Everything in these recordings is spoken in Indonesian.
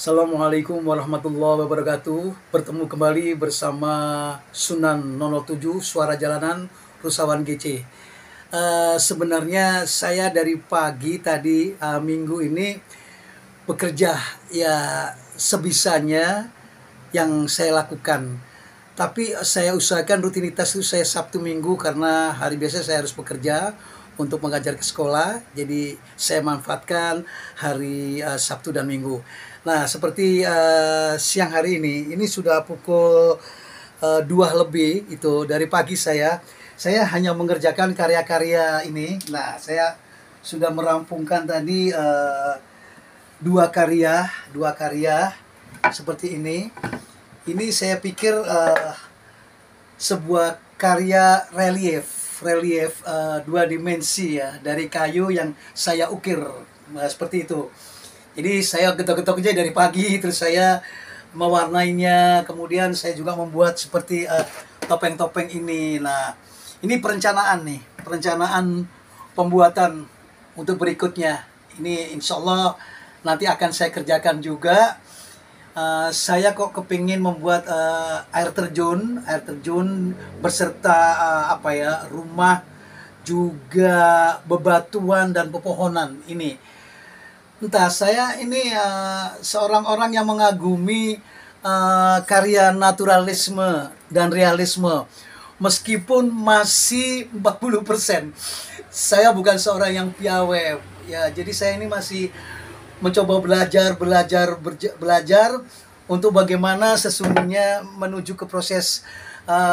Assalamualaikum warahmatullahi wabarakatuh. Bertemu kembali bersama Sunan 007 Suara Jalanan Rusawan GC. Sebenarnya saya dari pagi tadi minggu ini bekerja ya sebisanya yang saya lakukan. Tapi saya usahakan rutinitas itu saya Sabtu Minggu karena hari biasa saya harus bekerja untuk mengajar ke sekolah. Jadi saya manfaatkan hari Sabtu dan Minggu. Nah, seperti siang hari ini sudah pukul 2 lebih itu dari pagi saya hanya mengerjakan karya-karya ini. Nah, saya sudah merampungkan tadi dua karya seperti ini. Ini saya pikir sebuah karya relief 2 dimensi ya dari kayu yang saya ukir seperti itu. Jadi saya getok-getok aja dari pagi, terus saya mewarnainya, kemudian saya juga membuat seperti topeng-topeng ini. Nah, ini perencanaan pembuatan untuk berikutnya. Ini insya Allah nanti akan saya kerjakan juga. Saya kok kepingin membuat air terjun beserta rumah, juga bebatuan dan pepohonan ini. Entah, saya ini seorang orang yang mengagumi karya naturalisme dan realisme. Meskipun masih 40%. Saya bukan seorang yang piawai. Ya, jadi saya ini masih mencoba belajar untuk bagaimana sesungguhnya menuju ke proses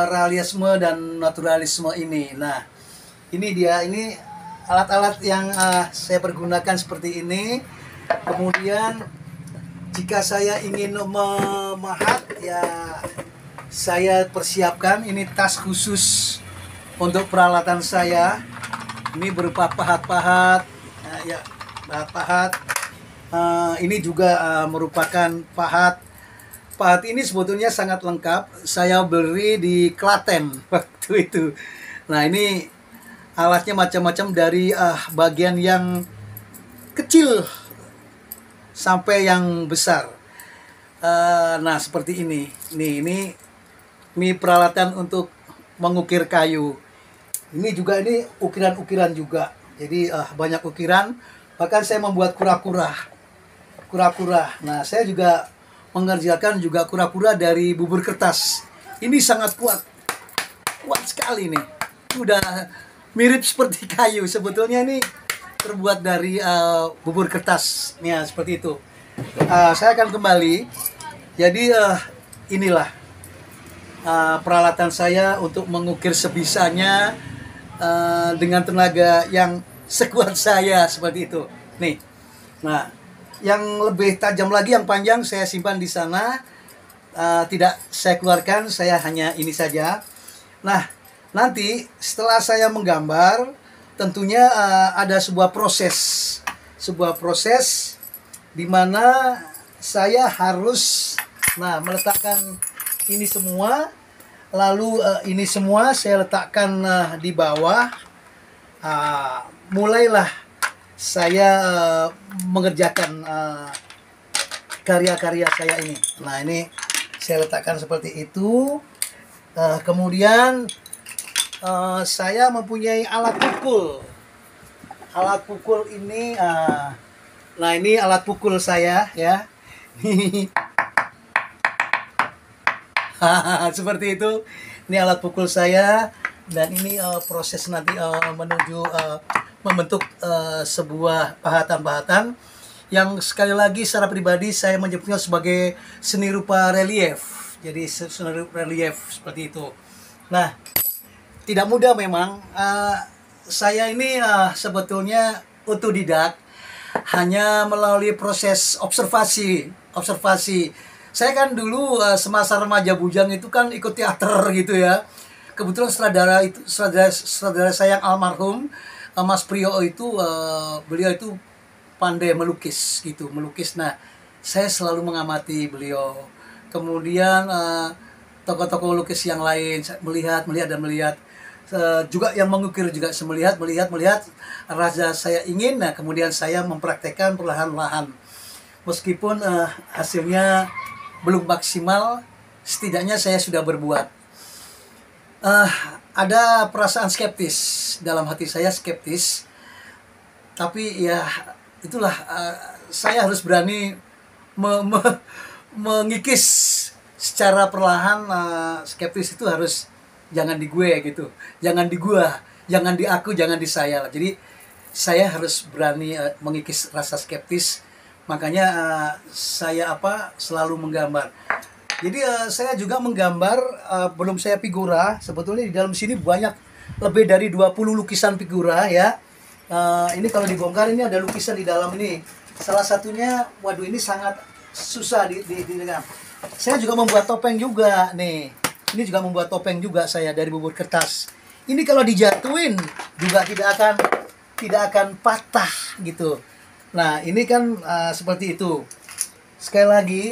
realisme dan naturalisme ini. Nah, ini dia, ini alat-alat yang saya pergunakan seperti ini. Kemudian jika saya ingin memahat ya saya persiapkan ini tas khusus untuk peralatan saya. Ini berupa pahat-pahat pahat. Ini juga merupakan pahat ini sebetulnya sangat lengkap. Saya beli di Klaten waktu itu. Nah, ini alatnya macam-macam dari bagian yang kecil sampai yang besar. Nah, seperti ini. Ini peralatan untuk mengukir kayu. Ini ukiran-ukiran juga. Jadi banyak ukiran. Bahkan saya membuat kura-kura. Nah, saya juga mengerjakan juga kura-kura dari bubur kertas. Ini sangat kuat sekali nih. Udah mirip seperti kayu. Sebetulnya ini terbuat dari bubur kertas. Ya, seperti itu. Saya akan kembali. Jadi inilah peralatan saya untuk mengukir sebisanya dengan tenaga yang sekuat saya seperti itu. Nih. Nah, yang lebih tajam lagi, yang panjang saya simpan di sana. Tidak saya keluarkan, saya hanya ini saja. Nah, nanti setelah saya menggambar, tentunya ada sebuah proses di mana saya harus meletakkan ini semua, lalu ini semua saya letakkan di bawah. Mulailah saya mengerjakan karya-karya saya ini. Nah, ini saya letakkan seperti itu. Kemudian saya mempunyai alat pukul. Alat pukul ini, nah ini alat pukul saya ya. Seperti itu. Ini alat pukul saya, dan ini proses nanti menuju membentuk sebuah pahatan-pahatan yang sekali lagi secara pribadi saya menyebutnya sebagai seni rupa relief. Jadi seni rupa relief seperti itu. Nah, tidak mudah memang. Saya ini sebetulnya otodidak, hanya melalui proses observasi. Saya kan dulu semasa remaja bujang itu kan ikut teater gitu ya. Kebetulan saudara saya yang almarhum Mas Priyo itu, beliau itu pandai melukis gitu, melukis. Nah, saya selalu mengamati beliau. Kemudian tokoh-tokoh lukis yang lain, melihat dan melihat. Juga yang mengukir juga melihat rasa saya ingin. Nah, kemudian saya mempraktekkan perlahan-lahan. Meskipun hasilnya belum maksimal, setidaknya saya sudah berbuat. Ada perasaan skeptis dalam hati saya, skeptis. Tapi ya itulah, saya harus berani mengikis secara perlahan. Skeptis itu harus jangan di gue gitu, jangan di gua, jangan di aku, jangan di saya. Jadi saya harus berani mengikis rasa skeptis. Makanya saya selalu menggambar. Jadi saya juga menggambar, belum saya figura. Sebetulnya di dalam sini banyak, lebih dari 20 lukisan figura ya. Ini kalau dibongkar, ini ada lukisan di dalam ini. Salah satunya, waduh ini sangat susah didengar. Saya juga membuat topeng juga nih. Ini juga membuat topeng juga saya dari bubur kertas. Ini kalau dijatuhin juga tidak akan patah gitu. Nah, ini kan seperti itu. Sekali lagi,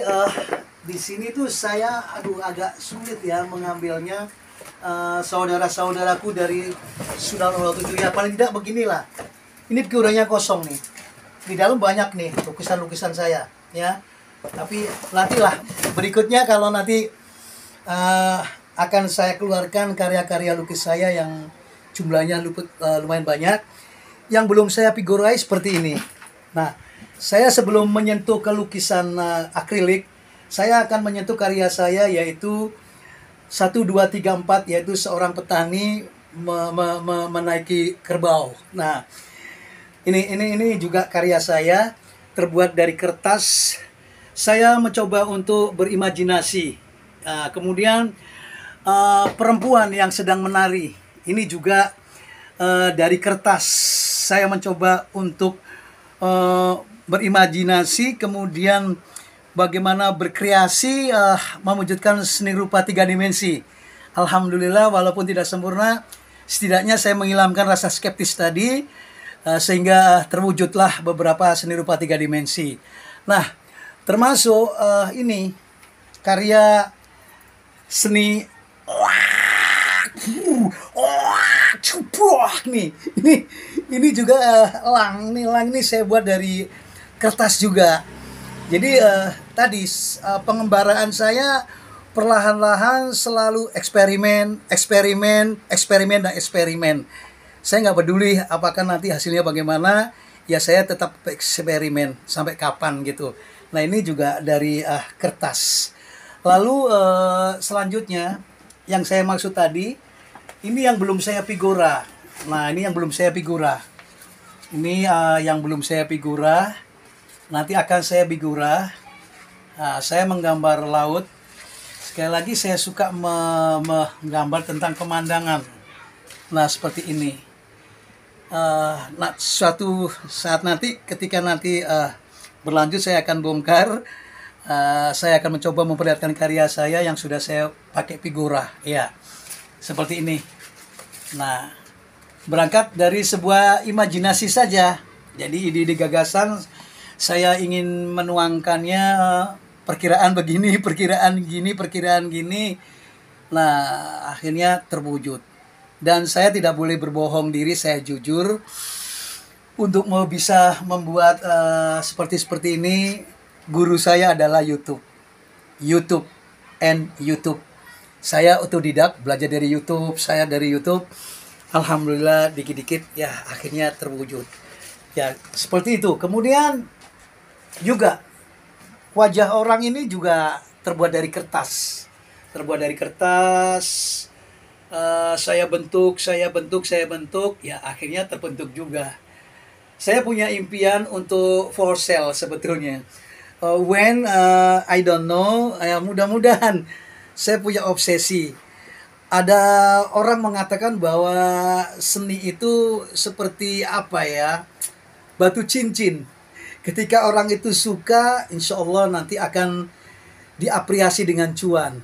di sini tuh saya agak sulit ya mengambilnya. Saudara-saudaraku dari Sudan 07 ya, paling tidak beginilah. Ini figuranya kosong nih. Di dalam banyak nih lukisan-lukisan saya ya. Tapi nantilah berikutnya kalau nanti akan saya keluarkan karya-karya lukis saya yang jumlahnya lumayan banyak, yang belum saya figurai seperti ini. Nah, saya sebelum menyentuh ke lukisan akrilik, saya akan menyentuh karya saya, yaitu 1, 2, 3, 4, yaitu seorang petani menaiki kerbau. Nah, ini juga karya saya, terbuat dari kertas. Saya mencoba untuk berimajinasi. Kemudian perempuan yang sedang menari, ini juga dari kertas. Saya mencoba untuk berimajinasi, kemudian bagaimana berkreasi, mewujudkan seni rupa 3 dimensi. Alhamdulillah, walaupun tidak sempurna, setidaknya saya menghilangkan rasa skeptis tadi, sehingga terwujudlah beberapa seni rupa 3 dimensi. Nah, termasuk ini karya seni nih. Ini juga elang ini saya buat dari kertas juga. Jadi tadi pengembaraan saya perlahan-lahan selalu eksperimen. Saya nggak peduli apakah nanti hasilnya bagaimana, ya saya tetap eksperimen sampai kapan gitu. Nah, ini juga dari kertas. Lalu selanjutnya yang saya maksud tadi, ini yang belum saya figura. Nah, ini yang belum saya figura. Ini yang belum saya figura. Nanti akan saya figura. Saya menggambar laut. Sekali lagi saya suka menggambar tentang pemandangan. Nah, seperti ini. Suatu saat nanti, ketika nanti berlanjut, saya akan bongkar. Saya akan mencoba memperlihatkan karya saya yang sudah saya pakai figura. Ya, seperti ini. Nah, berangkat dari sebuah imajinasi saja. Jadi ide gagasan saya ingin menuangkannya, perkiraan begini, perkiraan gini. Nah, akhirnya terwujud. Dan saya tidak boleh berbohong diri, saya jujur. Untuk mau bisa membuat seperti ini, guru saya adalah YouTube. YouTube and YouTube. Saya otodidak, belajar dari YouTube, saya dari YouTube. Alhamdulillah dikit-dikit ya akhirnya terwujud. Ya, seperti itu. Kemudian juga wajah orang ini juga terbuat dari kertas. Terbuat dari kertas. Saya bentuk, ya akhirnya terbentuk juga. Saya punya impian untuk for sale sebetulnya. I don't know, mudah-mudahan saya punya obsesi. Ada orang mengatakan bahwa seni itu seperti apa ya, batu cincin. Ketika orang itu suka, insya Allah nanti akan diapresiasi dengan cuan.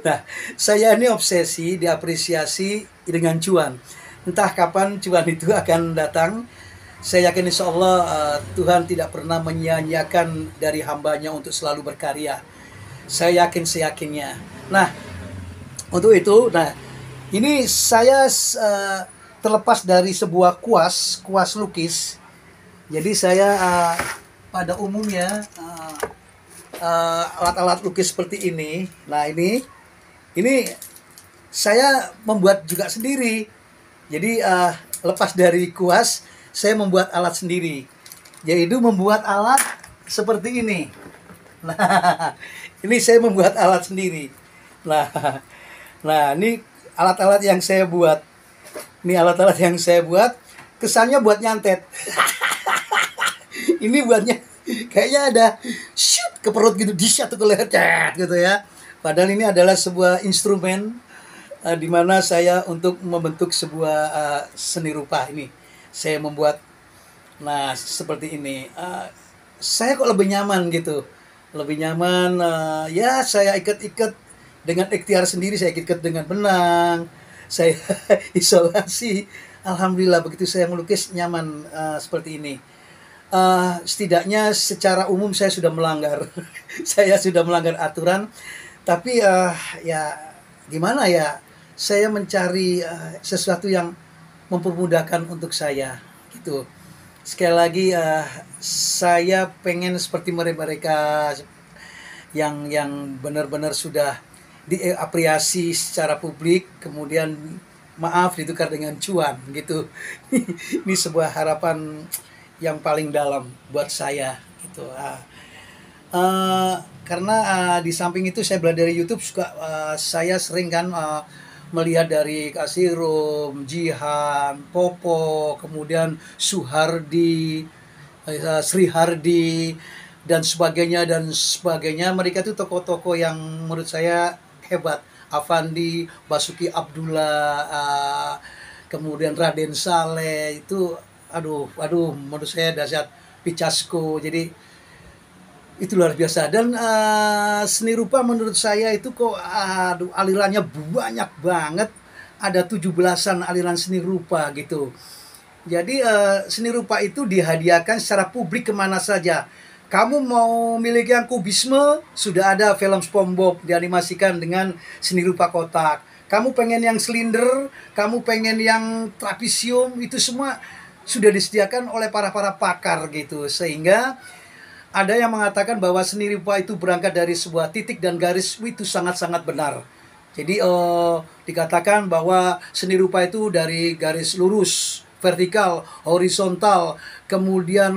Nah, saya ini obsesi diapresiasi dengan cuan. Entah kapan cuan itu akan datang. Saya yakin insya Allah Tuhan tidak pernah menyia-nyiakan dari hambanya untuk selalu berkarya. Saya yakin seyakinnya. Nah, untuk itu, ini saya terlepas dari sebuah kuas lukis. Jadi saya pada umumnya alat-alat lukis seperti ini. Nah, ini saya membuat juga sendiri. Jadi lepas dari kuas, saya membuat alat sendiri, yaitu membuat alat seperti ini. Nah, ini saya membuat alat sendiri. Nah, ini alat-alat yang saya buat. Ini alat-alat yang saya buat, kesannya buat nyantet. Ini buatnya kayaknya ada shoot ke perut gitu, disyat atau ke leher gitu ya. Padahal ini adalah sebuah instrumen di mana saya untuk membentuk sebuah seni rupa ini. Saya membuat, seperti ini. Saya kok lebih nyaman gitu, lebih nyaman. Ya saya ikat-ikat dengan ikhtiar sendiri, saya ikat dengan benang, saya isolasi. Alhamdulillah begitu saya melukis nyaman seperti ini. Setidaknya secara umum saya sudah melanggar, saya sudah melanggar aturan. Tapi ya gimana ya, saya mencari sesuatu yang mempermudahkan untuk saya gitu. Sekali lagi saya pengen seperti mereka yang benar-benar sudah diapresiasi secara publik, kemudian maaf ditukar dengan cuan gitu. Ini sebuah harapan yang paling dalam buat saya gitu. Karena di samping itu saya belajar dari YouTube juga, saya sering kan melihat dari Kasirum, Jihan, Popo, kemudian Suhardi, Sri Hardi, dan sebagainya. Mereka itu tokoh-tokoh yang menurut saya hebat. Afandi, Basuki Abdullah, kemudian Raden Saleh, itu aduh menurut saya dahsyat. Picasso, jadi itu luar biasa. Dan seni rupa menurut saya itu kok alirannya banyak banget. Ada 17-an aliran seni rupa gitu. Jadi seni rupa itu dihadiahkan secara publik kemana saja. Kamu mau miliki yang kubisme, sudah ada film SpongeBob dianimasikan dengan seni rupa kotak. Kamu pengen yang silinder, kamu pengen yang trapesium, itu semua sudah disediakan oleh para pakar gitu. Sehingga ada yang mengatakan bahwa seni rupa itu berangkat dari sebuah titik dan garis, itu sangat-sangat benar. Jadi dikatakan bahwa seni rupa itu dari garis lurus, vertikal, horizontal, kemudian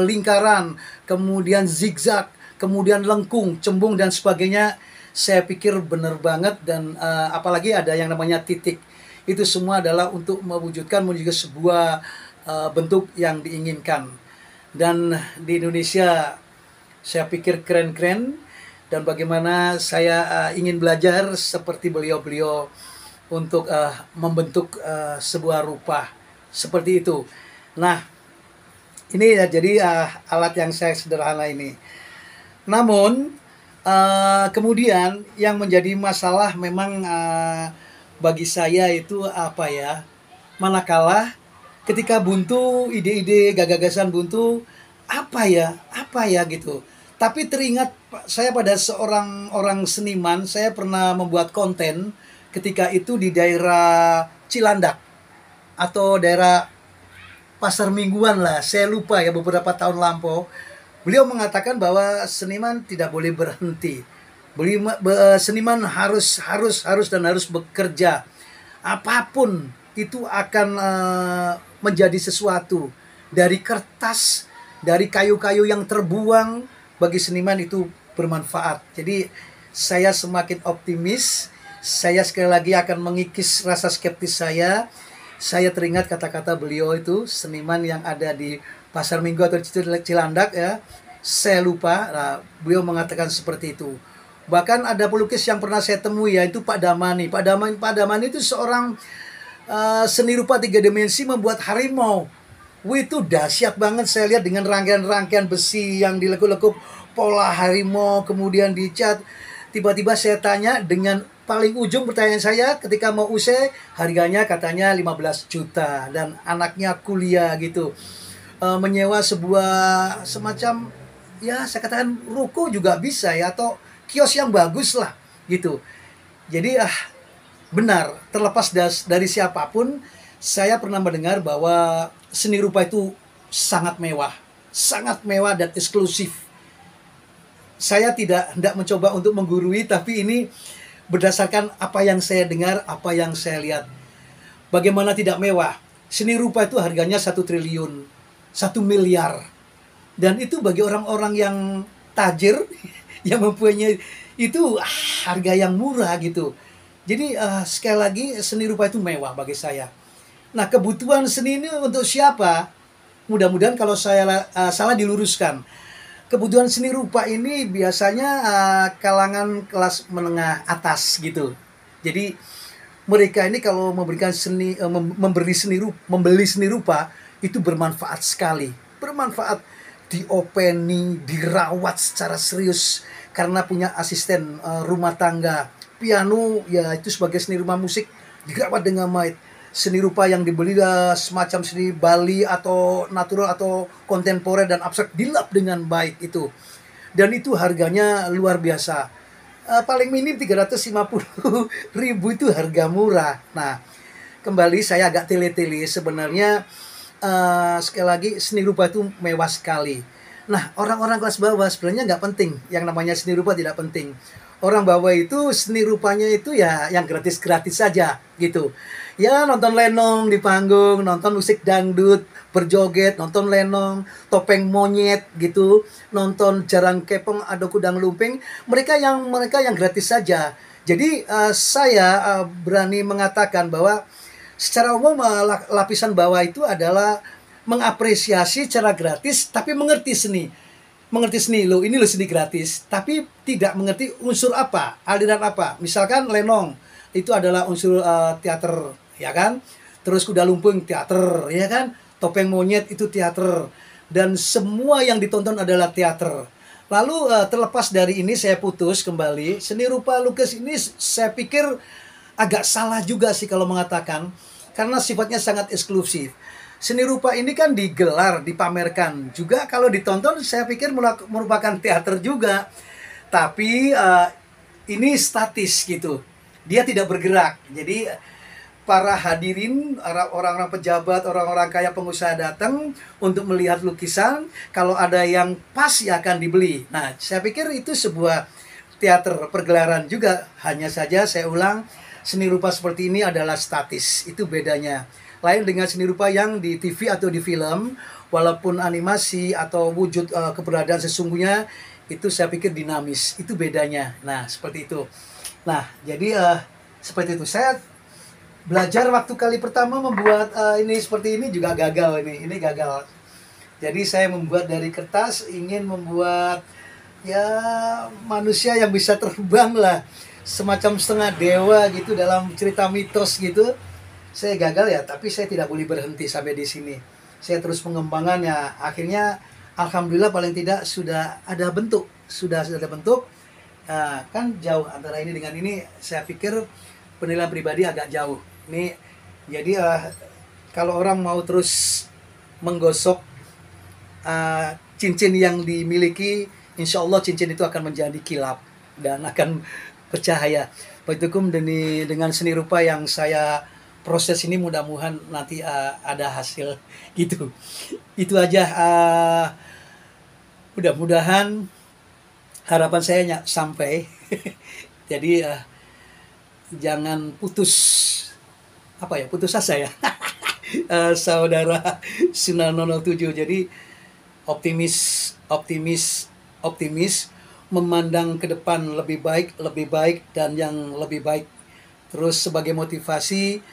lingkaran, kemudian zigzag, kemudian lengkung, cembung, dan sebagainya. Saya pikir benar banget. Dan apalagi ada yang namanya titik. Itu semua adalah untuk mewujudkan sebuah bentuk yang diinginkan. Dan di Indonesia saya pikir keren-keren, dan bagaimana saya ingin belajar seperti beliau-beliau untuk membentuk sebuah rupa seperti itu. Nah, ini ya, jadi alat yang saya sederhana ini. Namun kemudian yang menjadi masalah memang bagi saya itu apa ya, manakala ketika buntu, ide-ide, gagasan buntu, apa ya gitu. Tapi teringat saya pada seorang orang seniman, saya pernah membuat konten ketika itu di daerah Cilandak atau daerah Pasar Mingguan lah, saya lupa ya, beberapa tahun lampau. Beliau mengatakan bahwa seniman tidak boleh berhenti. Seniman harus bekerja. Apapun itu akan menjadi sesuatu. Dari kertas, dari kayu-kayu yang terbuang, bagi seniman itu bermanfaat. Jadi saya semakin optimis. Saya sekali lagi akan mengikis rasa skeptis saya. Saya teringat kata-kata beliau itu, seniman yang ada di Pasar Minggu atau Cilandak ya. Saya lupa. Nah, beliau mengatakan seperti itu. Bahkan ada pelukis yang pernah saya temui, yaitu Pak Damani. Pak Damani itu seorang seni rupa 3 dimensi membuat harimau. Wih, itu dahsyat banget, saya lihat dengan rangkaian-rangkaian besi yang dilekuk-lekuk pola harimau, kemudian dicat. Tiba-tiba saya tanya, dengan paling ujung pertanyaan saya ketika mau usai, harganya katanya 15 juta dan anaknya kuliah gitu. Menyewa sebuah semacam, ya saya katakan ruko juga bisa ya, atau kios yang bagus lah gitu. Jadi benar, terlepas dari siapapun, saya pernah mendengar bahwa seni rupa itu sangat mewah dan eksklusif. Saya tidak hendak mencoba untuk menggurui, tapi ini berdasarkan apa yang saya dengar, apa yang saya lihat. Bagaimana tidak mewah? Seni rupa itu harganya 1 triliun, 1 miliar. Dan itu bagi orang-orang yang tajir, yang mempunyai itu harga yang murah gitu. Jadi sekali lagi seni rupa itu mewah bagi saya. Nah, kebutuhan seni ini untuk siapa? Mudah-mudahan kalau saya salah diluruskan. Kebutuhan seni rupa ini biasanya kalangan kelas menengah atas gitu. Jadi mereka ini kalau memberikan membeli seni rupa itu bermanfaat sekali. Bermanfaat, diopeni, dirawat secara serius karena punya asisten rumah tangga. Piano ya itu sebagai seni rupa musik dirawat dengan baik. Seni rupa yang dibeli semacam seni Bali atau natural atau kontemporer dan abstrak dilap dengan baik itu. Dan itu harganya luar biasa. Paling minim 350.000 itu harga murah. Nah, kembali saya agak tele-tele sebenarnya. Sekali lagi seni rupa itu mewah sekali. Nah, orang-orang kelas bawah sebenarnya nggak penting. Yang namanya seni rupa tidak penting. Orang bawah itu seni rupanya itu ya yang gratis-gratis saja gitu. Ya nonton lenong di panggung, nonton musik dangdut, berjoget, nonton lenong, topeng monyet gitu, nonton jarang kepong, ada kudang lumping. Mereka yang gratis saja. Jadi saya berani mengatakan bahwa secara umum lapisan bawah itu adalah mengapresiasi secara gratis tapi mengerti seni loh, ini loh seni gratis, tapi tidak mengerti unsur apa, aliran apa. Misalkan lenong itu adalah unsur teater, ya kan? Terus kuda lumping teater, ya kan? Topeng monyet itu teater, dan semua yang ditonton adalah teater. Lalu terlepas dari ini saya putus kembali, seni rupa lukis ini saya pikir agak salah juga sih kalau mengatakan, karena sifatnya sangat eksklusif. Seni rupa ini kan digelar, dipamerkan. Juga kalau ditonton saya pikir merupakan teater juga. Tapi ini statis gitu. Dia tidak bergerak. Jadi para hadirin, orang-orang pejabat, orang-orang kaya pengusaha datang untuk melihat lukisan. Kalau ada yang pas ya akan dibeli. Nah, saya pikir itu sebuah teater pergelaran juga. Hanya saja saya ulang, seni rupa seperti ini adalah statis. Itu bedanya. Lain dengan seni rupa yang di TV atau di film, walaupun animasi atau wujud keberadaan sesungguhnya itu saya pikir dinamis. Itu bedanya. Nah, seperti itu. Nah, jadi seperti itu. Saya belajar waktu kali pertama membuat ini seperti ini juga gagal ini. Ini gagal. Jadi saya membuat dari kertas, ingin membuat ya manusia yang bisa terbang lah. Semacam setengah dewa gitu dalam cerita mitos gitu. Saya gagal ya, tapi saya tidak boleh berhenti sampai di sini. Saya terus pengembangannya. Akhirnya, alhamdulillah paling tidak sudah ada bentuk. Sudah ada bentuk. Kan jauh antara ini dengan ini. Saya pikir penilaian pribadi agak jauh. Ini jadi kalau orang mau terus menggosok cincin yang dimiliki, insya Allah cincin itu akan menjadi kilap dan akan bercahaya. Begitu dengan seni rupa yang saya proses ini, mudah-mudahan nanti ada hasil gitu. Itu aja. Mudah-mudahan harapan saya sampai. Jadi jangan putus putus asa ya. Saudara Sunan 007. Jadi optimis, optimis, optimis, memandang ke depan lebih baik dan yang lebih baik. Terus sebagai motivasi,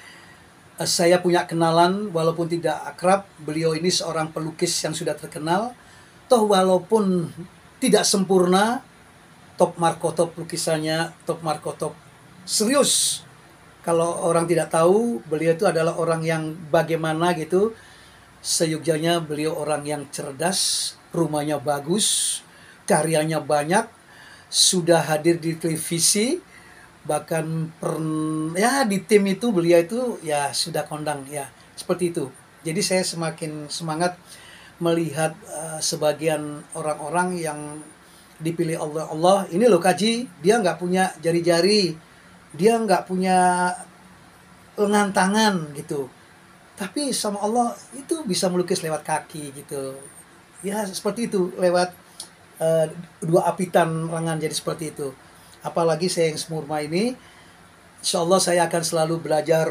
saya punya kenalan walaupun tidak akrab. Beliau ini seorang pelukis yang sudah terkenal. Toh walaupun tidak sempurna, top markotop lukisannya, top markotop serius. Kalau orang tidak tahu, beliau itu adalah orang yang bagaimana gitu. Seyogyanya beliau orang yang cerdas, rumahnya bagus, karyanya banyak, sudah hadir di televisi, bahkan di tim itu beliau itu ya sudah kondang ya, seperti itu. Jadi saya semakin semangat melihat sebagian orang-orang yang dipilih Allah. Ini loh Kaji, dia nggak punya jari-jari, dia nggak punya lengan tangan gitu, tapi sama Allah itu bisa melukis lewat kaki gitu ya, seperti itu, lewat dua apitan lengan, jadi seperti itu. Apalagi saya yang semurma ini, insya Allah saya akan selalu belajar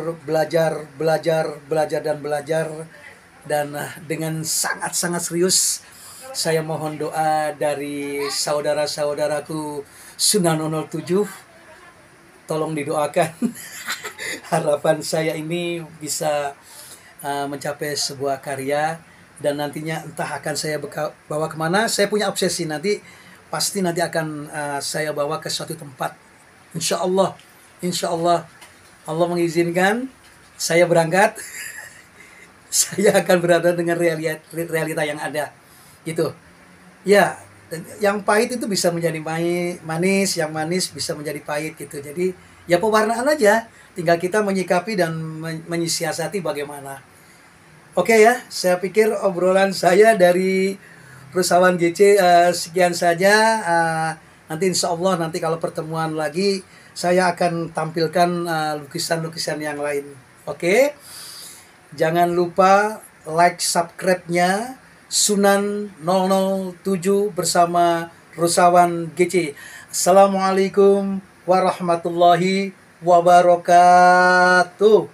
dan dengan sangat-sangat serius. Saya mohon doa dari saudara-saudaraku Sunan 007, tolong didoakan. Harapan saya ini bisa mencapai sebuah karya, dan nantinya entah akan saya bawa kemana. Saya punya obsesi, nanti akan saya bawa ke suatu tempat. Insya Allah Allah mengizinkan saya berangkat. Saya akan berada dengan realita yang ada gitu ya. Yang pahit itu bisa menjadi manis, yang manis bisa menjadi pahit gitu. Jadi ya pewarnaan aja, tinggal kita menyikapi dan menyiasati bagaimana. Oke ya, saya pikir obrolan saya dari Rusawan GC sekian saja. Nanti insya Allah nanti kalau pertemuan lagi saya akan tampilkan lukisan-lukisan yang lain. Oke, jangan lupa like, subscribe-nya Sunan 007 bersama Rusawan GC. Assalamualaikum warahmatullahi wabarakatuh.